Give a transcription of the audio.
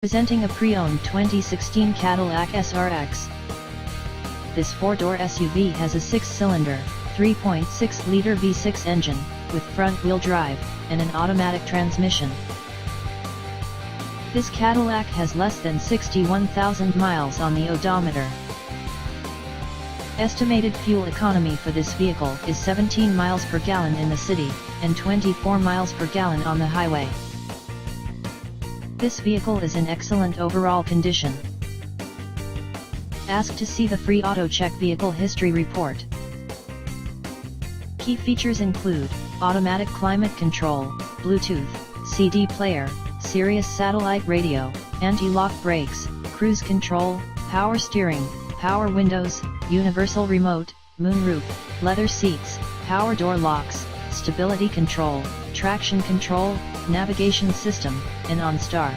Presenting a pre-owned 2016 Cadillac SRX. This four-door SUV has a 6-cylinder, 3.6-liter V6 engine, with front-wheel drive, and an automatic transmission. This Cadillac has less than 61,000 miles on the odometer. Estimated fuel economy for this vehicle is 17 miles per gallon in the city, and 24 miles per gallon on the highway. This vehicle is in excellent overall condition. Ask to see the free AutoCheck Vehicle History Report. Key features include automatic climate control, Bluetooth, CD player, Sirius satellite radio, anti-lock brakes, cruise control, power steering, power windows, universal remote, moonroof, leather seats, power door locks, stability control, traction control, navigation system, and OnStar.